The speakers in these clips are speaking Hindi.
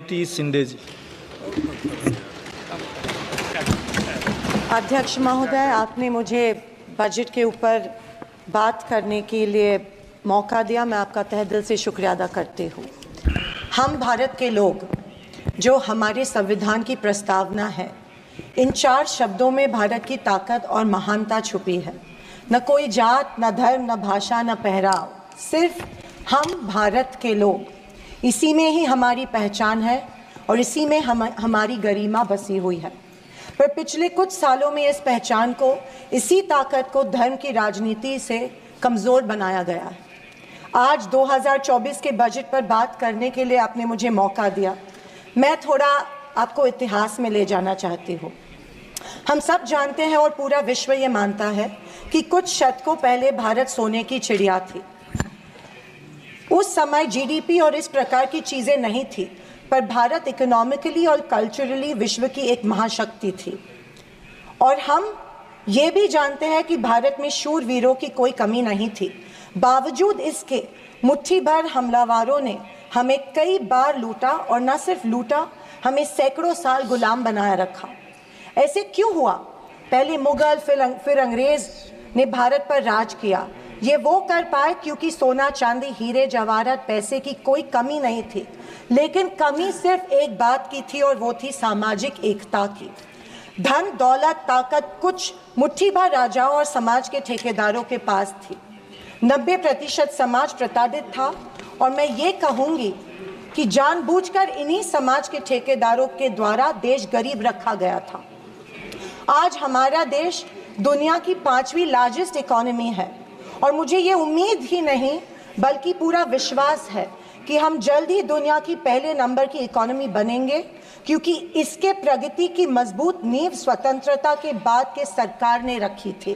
टी शिंदे जी। अध्यक्ष महोदय, आपने मुझे बजट के ऊपर बात करने के लिए मौका दिया। मैं आपका तहे दिल से शुक्रिया अदा करती हूँ। हम भारत के लोग, जो हमारे संविधान की प्रस्तावना है, इन 4 शब्दों में भारत की ताकत और महानता छुपी है। न कोई जात, न धर्म, न भाषा, न पहराव, सिर्फ हम भारत के लोग। इसी में ही हमारी पहचान है और इसी में हमारी गरिमा बसी हुई है। पर पिछले कुछ सालों में इस पहचान को, इसी ताकत को धर्म की राजनीति से कमज़ोर बनाया गया है। आज 2024 के बजट पर बात करने के लिए आपने मुझे मौका दिया। मैं थोड़ा आपको इतिहास में ले जाना चाहती हूँ। हम सब जानते हैं और पूरा विश्व ये मानता है कि कुछ शतकों पहले भारत सोने की चिड़िया थी। उस समय जीडीपी और इस प्रकार की चीज़ें नहीं थी, पर भारत इकोनॉमिकली और कल्चरली विश्व की एक महाशक्ति थी। और हम ये भी जानते हैं कि भारत में शूरवीरों की कोई कमी नहीं थी। बावजूद इसके मुट्ठी भर हमलावरों ने हमें कई बार लूटा, और न सिर्फ लूटा, हमें सैकड़ों साल गुलाम बनाया रखा। ऐसे क्यों हुआ? पहले मुगल, फिर अंग्रेज ने भारत पर राज किया। ये वो कर पाए क्योंकि सोना, चांदी, हीरे जवाहरात, पैसे की कोई कमी नहीं थी। लेकिन कमी सिर्फ एक बात की थी, और वो थी सामाजिक एकता की। धन, दौलत, ताकत कुछ मुट्ठी भर राजाओं और समाज के ठेकेदारों के पास थी। 90% समाज प्रताड़ित था, और मैं ये कहूँगी कि जानबूझकर इन्हीं समाज के ठेकेदारों के द्वारा देश गरीब रखा गया था। आज हमारा देश दुनिया की 5वीं लार्जेस्ट इकोनॉमी है, और मुझे ये उम्मीद ही नहीं बल्कि पूरा विश्वास है कि हम जल्द ही दुनिया की पहले नंबर की इकोनॉमी बनेंगे, क्योंकि इसके प्रगति की मजबूत नींव स्वतंत्रता के बाद के सरकार ने रखी थी।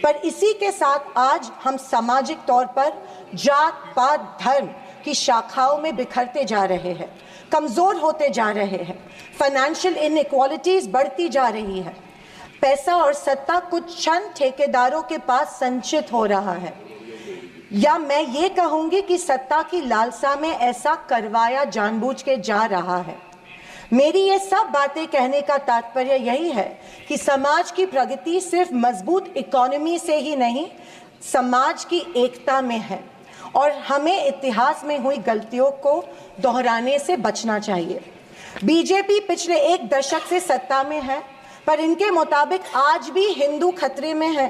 पर इसी के साथ आज हम सामाजिक तौर पर जात, पात, धर्म की शाखाओं में बिखरते जा रहे हैं, कमज़ोर होते जा रहे हैं। फाइनेंशियल इनइक्वालिटीज़ बढ़ती जा रही है। पैसा और सत्ता कुछ चंद ठेकेदारों के पास संचित हो रहा है, या मैं ये कहूँगी कि सत्ता की लालसा में ऐसा करवाया जानबूझ के जा रहा है। मेरी ये सब बातें कहने का तात्पर्य यही है कि समाज की प्रगति सिर्फ मजबूत इकोनॉमी से ही नहीं, समाज की एकता में है, और हमें इतिहास में हुई गलतियों को दोहराने से बचना चाहिए। बीजेपी पिछले 1 दशक से सत्ता में है, पर इनके मुताबिक आज भी हिंदू खतरे में है।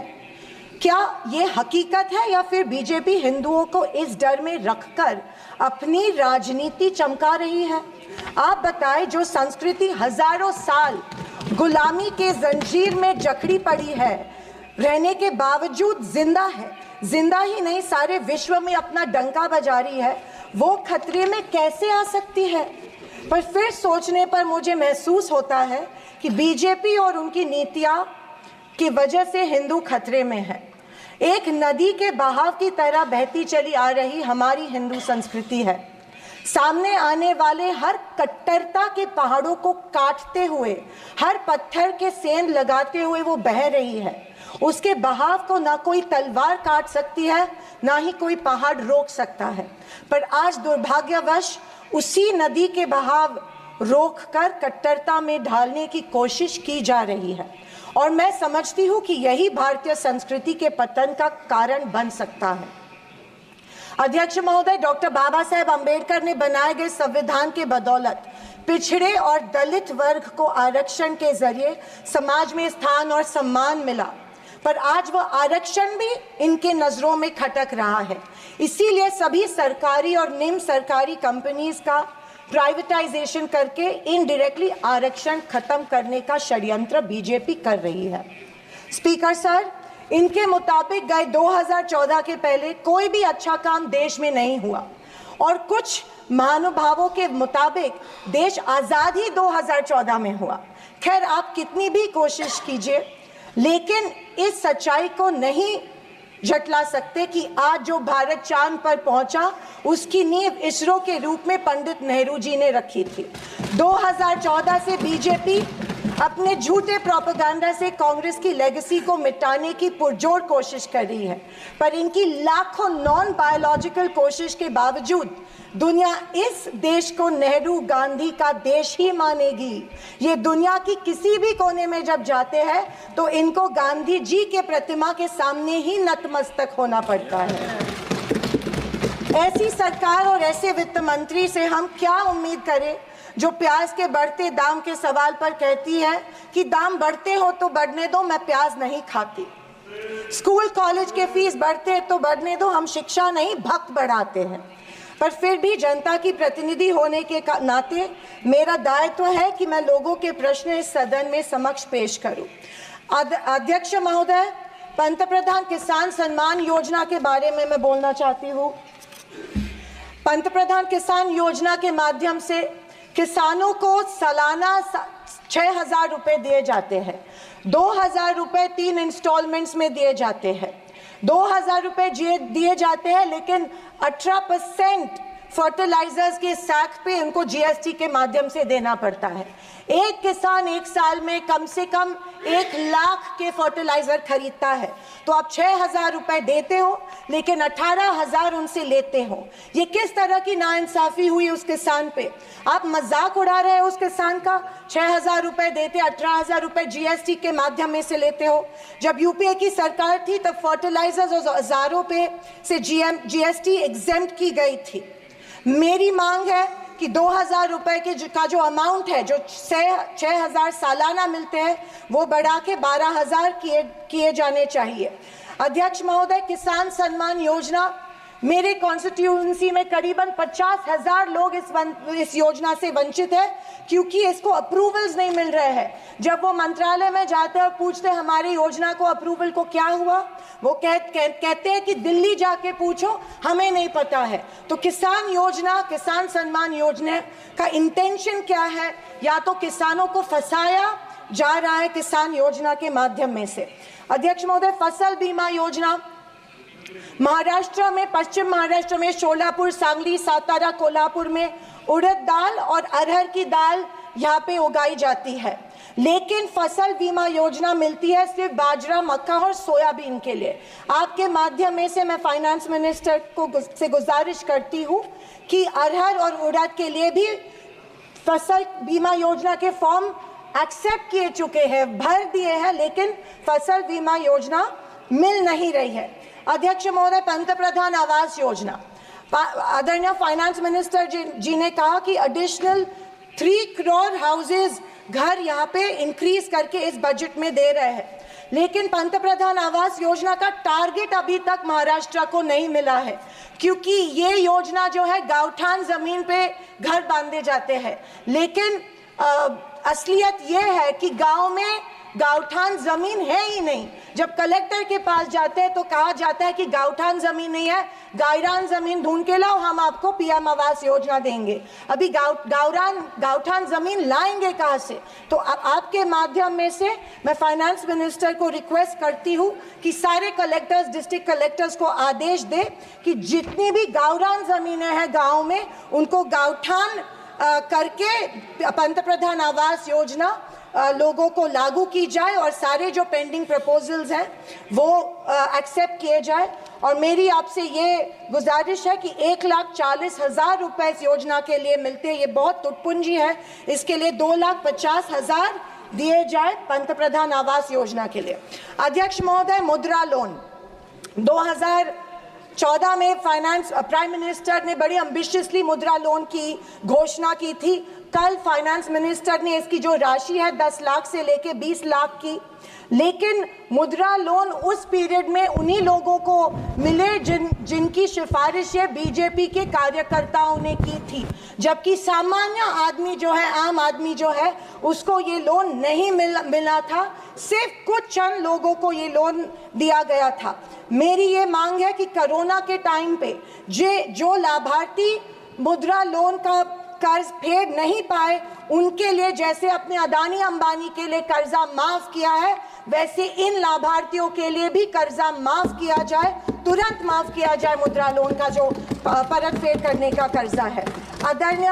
क्या ये हकीकत है, या फिर बीजेपी हिंदुओं को इस डर में रखकर अपनी राजनीति चमका रही है? आप बताएं, जो संस्कृति हजारों साल गुलामी के जंजीर में जकड़ी पड़ी है, रहने के बावजूद जिंदा है, जिंदा ही नहीं सारे विश्व में अपना डंका बजा रही है, वो खतरे में कैसे आ सकती है? पर फिर सोचने पर मुझे महसूस होता है कि बीजेपी और उनकी नीतियां की वजह से हिंदू खतरे में है। एक नदी के बहाव की तरह बहती चली आ रही हमारी हिंदू संस्कृति है। सामने आने वाले हर कट्टरता के पहाड़ों को काटते हुए, हर पत्थर के सेंध लगाते हुए वो बह रही है। उसके बहाव को ना कोई तलवार काट सकती है, ना ही कोई पहाड़ रोक सकता है। पर आज दुर्भाग्यवश उसी नदी के बहाव रोककर कट्टरता में ढालने की कोशिश की जा रही है, और मैं समझती हूँ कि यही भारतीय संस्कृति के पतन का कारण बन सकता है। अध्यक्ष महोदय, डॉक्टर बाबा साहेब अम्बेडकर ने बनाए गए संविधान के बदौलत पिछड़े और दलित वर्ग को आरक्षण के जरिए समाज में स्थान और सम्मान मिला, पर आज वह आरक्षण भी इनके नजरों में खटक रहा है। इसीलिए सभी सरकारी और निम्न सरकारी कंपनीज का प्राइवेटाइजेशन करके इनडायरेक्टली आरक्षण खत्म करने का षड्यंत्र बीजेपी कर रही है। स्पीकर सर, इनके मुताबिक गए 2014 के पहले कोई भी अच्छा काम देश में नहीं हुआ, और कुछ महानुभावों के मुताबिक देश आज़ाद ही 2014 में हुआ। खैर, आप कितनी भी कोशिश कीजिए, लेकिन इस सच्चाई को नहीं झटला सकते कि आज जो भारत चांद पर पहुंचा, उसकी नींव इसरो के रूप में पंडित नेहरू जी ने रखी थी। 2014 से बीजेपी अपने झूठे प्रोपेगेंडा से कांग्रेस की लेगेसी को मिटाने की पुरजोर कोशिश कर रही है, पर इनकी लाखों नॉन बायोलॉजिकल कोशिश के बावजूद दुनिया इस देश को नेहरू गांधी का देश ही मानेगी। ये दुनिया की किसी भी कोने में जब जाते हैं तो इनको गांधी जी के प्रतिमा के सामने ही नतमस्तक होना पड़ता है। ऐसी सरकार और ऐसे वित्त मंत्री से हम क्या उम्मीद करें जो प्याज के बढ़ते दाम के सवाल पर कहती है कि दाम बढ़ते हो तो बढ़ने दो, मैं प्याज नहीं खाती। स्कूल कॉलेज के फीस बढ़ते तो बढ़ने दो, हम शिक्षा नहीं भक्त बढ़ाते हैं। पर फिर भी जनता की प्रतिनिधि होने के नाते मेरा दायित्व है कि मैं लोगों के प्रश्न इस सदन में समक्ष पेश करूं। अध्यक्ष महोदय, पंतप्रधान किसान सम्मान योजना के बारे में मैं बोलना चाहती हूं। पंतप्रधान किसान योजना के माध्यम से किसानों को सालाना 6,000 रुपए दिए जाते हैं। 2,000 रुपए 3 इंस्टॉलमेंट्स में दिए जाते हैं। 2,000 रुपए दिए जाते हैं, लेकिन 18% फर्टिलाइजर्स के सैक पे उनको जीएसटी के माध्यम से देना पड़ता है। एक किसान एक साल में कम से कम 1 लाख के फर्टिलाइजर खरीदता है, तो आप 6,000 रुपए देते हो लेकिन 18,000 उनसे लेते हो। ये किस तरह की नाइंसाफी हुई उस किसान पे? आप मजाक उड़ा रहे हो उस किसान का। 6,000 रुपए देते, 18,000 रुपए जीएसटी के माध्यम से लेते हो। जब यूपीए की सरकार थी तब फर्टिलाइजर्स और औजारों पे से जीएसटी एग्जेम्प्ट की गई थी। मेरी मांग है कि 2,000 रुपए का जो अमाउंट है, जो 6,000 सालाना मिलते हैं, वो बढ़ा के 12,000 किए जाने चाहिए। अध्यक्ष महोदय, किसान सम्मान योजना, मेरे कॉन्स्टिट्यूएंसी में करीबन 50,000 लोग इस योजना से वंचित है क्योंकि इसको अप्रूवल्स नहीं मिल रहे हैं। जब वो मंत्रालय में जाते हैं और पूछते हैं हमारी योजना को अप्रूवल को क्या हुआ, वो कहते हैं कि दिल्ली जाके पूछो, हमें नहीं पता है। तो किसान योजना, किसान सम्मान योजना का इंटेंशन क्या है? या तो किसानों को फंसाया जा रहा है किसान योजना के माध्यम में से। अध्यक्ष महोदय, फसल बीमा योजना, महाराष्ट्र में, पश्चिम महाराष्ट्र में, शोलापुर, सांगली, सातारा, कोल्हापुर में उड़द दाल और अरहर की दाल यहाँ पे उगाई जाती है, लेकिन फसल बीमा योजना मिलती है सिर्फ बाजरा, मक्का और सोयाबीन के लिए। आपके माध्यम में से मैं फाइनेंस मिनिस्टर से गुजारिश करती हूँ कि अरहर और उड़द के लिए भी फसल बीमा योजना के फॉर्म एक्सेप्ट किए चुके हैं, भर दिए हैं, लेकिन फसल बीमा योजना मिल नहीं रही है। अध्यक्ष महोदय, पंतप्रधान आवास योजना, आदरणीय फाइनेंस मिनिस्टर जी ने कहा कि एडिशनल 3 करोड़ हाउसेज, घर यहाँ पे इंक्रीज करके इस बजट में दे रहे हैं, लेकिन पंतप्रधान आवास योजना का टारगेट अभी तक महाराष्ट्र को नहीं मिला है क्योंकि ये योजना जो है गांवठान जमीन पे घर बांधे जाते हैं, लेकिन असलियत ये है कि गांव में गांवठान जमीन है ही नहीं। जब कलेक्टर के पास जाते हैं तो कहा जाता है कि गांवठान जमीन नहीं है, गायरान जमीन ढूंढ के लाओ, हम आपको पीएम आवास योजना देंगे। अभी गांवठान जमीन लाएंगे कहां से? तो आपके माध्यम में से मैं फाइनेंस मिनिस्टर को रिक्वेस्ट करती हूं कि सारे कलेक्टर्स, डिस्ट्रिक्ट कलेक्टर्स को आदेश दे कि जितनी भी गावरान जमीनें हैं गाँव में, उनको गांवठान करके पंतप्रधान आवास योजना लोगों को लागू की जाए और सारे जो पेंडिंग प्रपोजल्स हैं वो एक्सेप्ट किए जाए। और मेरी आपसे ये गुजारिश है कि 1,40,000 रुपए इस योजना के लिए मिलते हैं, ये बहुत टुटपुंजी है, इसके लिए 2,50,000 दिए जाए पंतप्रधान आवास योजना के लिए। अध्यक्ष महोदय, मुद्रा लोन 2014 में प्राइम मिनिस्टर ने बड़ी एम्बिशियसली मुद्रा लोन की घोषणा की थी। कल फाइनेंस मिनिस्टर ने इसकी जो राशि है 10 लाख से लेके 20 लाख की, लेकिन मुद्रा लोन उस पीरियड में उन्हीं लोगों को मिले जिनकी सिफारिशें बीजेपी के कार्यकर्ताओं ने की थी, जबकि सामान्य आदमी जो है, आम आदमी जो है, उसको ये लोन नहीं मिला था। सिर्फ कुछ चंद लोगों को ये लोन दिया गया था। मेरी ये मांग है कि कोरोना के टाइम पे जो लाभार्थी मुद्रा लोन का कर्ज फेड नहीं पाए, उनके लिए जैसे अपने अदानी अंबानी के लिए कर्जा माफ किया है, वैसे इन लाभार्थियों के लिए भी कर्जा माफ किया जाए, तुरंत माफ किया जाए मुद्रा लोन का जो परत फेड करने का कर्जा है। आदरणीय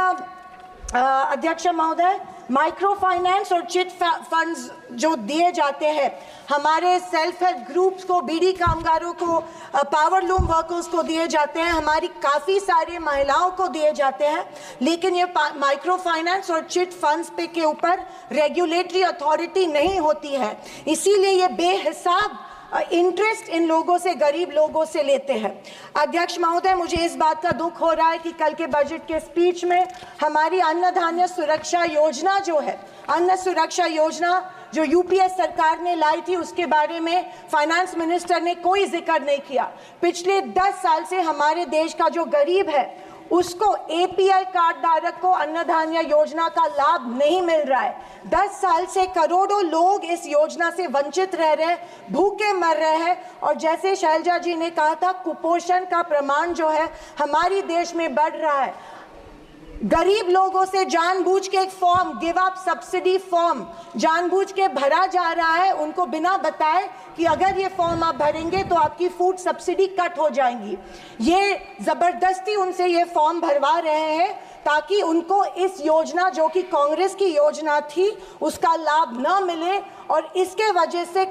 अध्यक्ष महोदय, माइक्रो फाइनेंस और चिट फंड्स जो दिए जाते हैं हमारे सेल्फ हेल्प ग्रुप्स को, बीड़ी कामगारों को, पावर लूम वर्कर्स को दिए जाते हैं, हमारी काफ़ी सारी महिलाओं को दिए जाते हैं, लेकिन ये माइक्रो फाइनेंस और चिट फंड्स पे के ऊपर रेगुलेटरी अथॉरिटी नहीं होती है, इसीलिए ये बेहिसाब इंटरेस्ट इन लोगों से, गरीब लोगों से लेते हैं। अध्यक्ष महोदय, मुझे इस बात का दुख हो रहा है कि कल के बजट के स्पीच में हमारी अन्न धान्य सुरक्षा योजना जो है, अन्न सुरक्षा योजना जो यूपीए सरकार ने लाई थी, उसके बारे में फाइनेंस मिनिस्टर ने कोई जिक्र नहीं किया। पिछले 10 साल से हमारे देश का जो गरीब है उसको एपीएल कार्ड धारक को अन्न धान्य योजना का लाभ नहीं मिल रहा है। 10 साल से करोड़ों लोग इस योजना से वंचित रह रहे हैं, भूखे मर रहे हैं, और जैसे शैलजा जी ने कहा था, कुपोषण का प्रमाण जो है हमारी देश में बढ़ रहा है। गरीब लोगों से जानबूझ के एक form, give up subsidy form जानबूझ के भरा जा रहा है, उनको बिना बताए कि अगर ये फॉर्म आप भरेंगे तो आपकी फूड सब्सिडी कट हो जाएंगी। ये जबरदस्ती उनसे ये फॉर्म भरवा रहे हैं ताकि उनको इस योजना, जो कि कांग्रेस की योजना थी, उसका लाभ न मिले, और इसके वजह से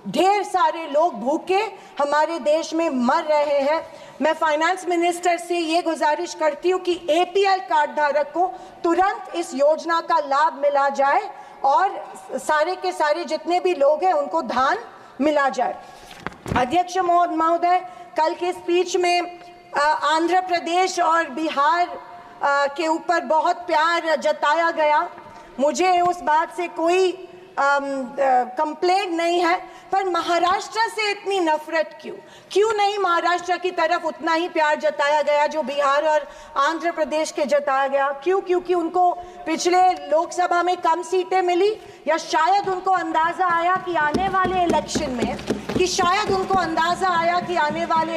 ढेर सारे लोग भूखे हमारे देश में मर रहे हैं। मैं फाइनेंस मिनिस्टर से ये गुजारिश करती हूँ कि एपीएल कार्ड धारक को तुरंत इस योजना का लाभ मिला जाए और सारे के सारे जितने भी लोग हैं उनको धान मिला जाए। अध्यक्ष महोदय, कल के स्पीच में आंध्र प्रदेश और बिहार के ऊपर बहुत प्यार जताया गया। मुझे उस बात से कोई कंप्लेंट नहीं है, पर महाराष्ट्र से इतनी नफरत क्यों नहीं महाराष्ट्र की तरफ उतना ही प्यार जताया गया जो बिहार और आंध्र प्रदेश के जताया गया? क्यों? क्योंकि उनको पिछले लोकसभा में कम सीटें मिली, या शायद उनको अंदाजा आया कि आने वाले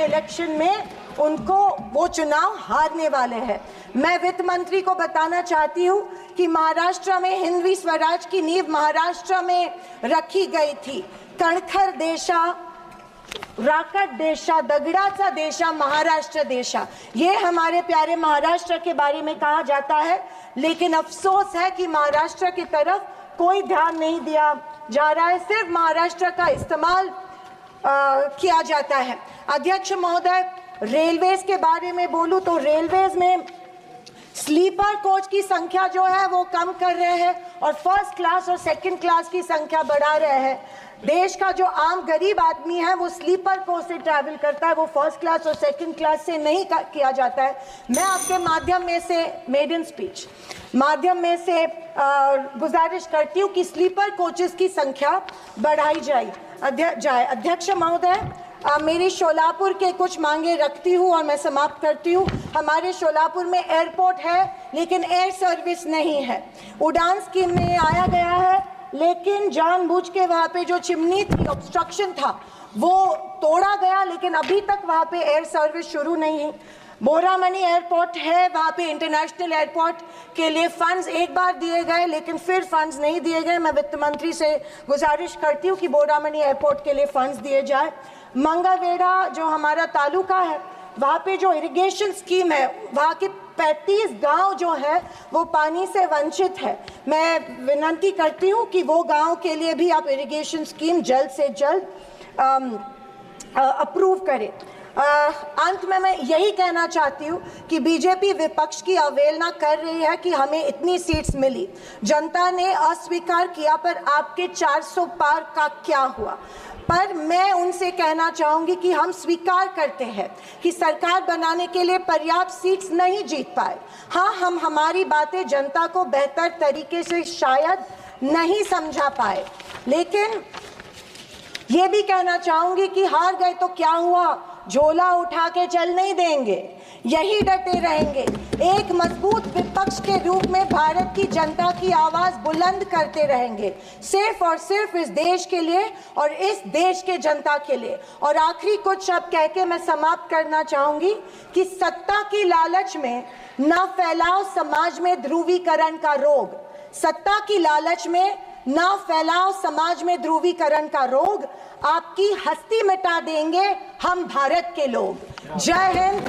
इलेक्शन में उनको वो चुनाव हारने वाले हैं। मैं वित्त मंत्री को बताना चाहती हूँ कि महाराष्ट्र में हिंदवी स्वराज की नींव महाराष्ट्र में रखी गई थी। कणखर देशा, राकट देशा, दगडाचा देशा, महाराष्ट्र देशा, ये हमारे प्यारे महाराष्ट्र के बारे में कहा जाता है, लेकिन अफसोस है कि महाराष्ट्र की तरफ कोई ध्यान नहीं दिया जा रहा है, सिर्फ महाराष्ट्र का इस्तेमाल किया जाता है। अध्यक्ष महोदय, रेलवेज के बारे में बोलूं तो रेलवेज में स्लीपर कोच की संख्या जो है वो कम कर रहे हैं और फर्स्ट क्लास और सेकंड क्लास की संख्या बढ़ा रहे हैं। देश का जो आम गरीब आदमी है वो स्लीपर कोच से ट्रैवल करता है, वो फर्स्ट क्लास और सेकंड क्लास से नहीं किया जाता है। मैं आपके माध्यम में से मेडन स्पीच माध्यम में से गुजारिश करती हूँ कि स्लीपर कोचेस की संख्या बढ़ाई जाए। अध्यक्ष महोदय, मेरी शोलापुर के कुछ मांगे रखती हूँ और मैं समाप्त करती हूँ। हमारे शोलापुर में एयरपोर्ट है लेकिन एयर सर्विस नहीं है। उड़ान स्कीम में आया गया है, लेकिन जानबूझ के वहाँ पे जो चिमनी थी, ऑब्स्ट्रक्शन था, वो तोड़ा गया, लेकिन अभी तक वहाँ पे एयर सर्विस शुरू नहीं है। बोरामनी एयरपोर्ट है, वहाँ पे इंटरनेशनल एयरपोर्ट के लिए फंड्स एक बार दिए गए, लेकिन फिर फंड्स नहीं दिए गए। मैं वित्त मंत्री से गुजारिश करती हूँ कि बोरामनी एयरपोर्ट के लिए फंड्स दिए जाए। मंगावेड़ा जो हमारा तालुका है, वहाँ पे जो इरिगेशन स्कीम है, वहाँ के 35 गांव जो है वो पानी से वंचित है। मैं विनती करती हूँ कि वो गांव के लिए भी आप इरिगेशन स्कीम जल्द से जल्द अप्रूव करें। अंत में मैं यही कहना चाहती हूँ कि बीजेपी विपक्ष की अवहेलना कर रही है कि हमें इतनी सीट्स मिली, जनता ने अस्वीकार किया, पर आपके 400 पार का क्या हुआ? पर मैं उनसे कहना चाहूँगी कि हम स्वीकार करते हैं कि सरकार बनाने के लिए पर्याप्त सीट्स नहीं जीत पाए। हाँ, हम हमारी बातें जनता को बेहतर तरीके से शायद नहीं समझा पाए, लेकिन ये भी कहना चाहूँगी कि हार गए तो क्या हुआ, झोला उठा के चल नहीं देंगे, यही डटे रहेंगे। एक मजबूत विपक्ष के रूप में भारत की जनता की आवाज बुलंद करते रहेंगे, सिर्फ और सिर्फ इस देश के लिए और इस देश के जनता के लिए। और आखिरी कुछ शब्द कह के मैं समाप्त करना चाहूंगी कि सत्ता की लालच में न फैलाओ समाज में ध्रुवीकरण का रोग, सत्ता की लालच में न फैलाओ समाज में ध्रुवीकरण का रोग, आपकी हस्ती मिटा देंगे हम भारत के लोग। जय हिंद,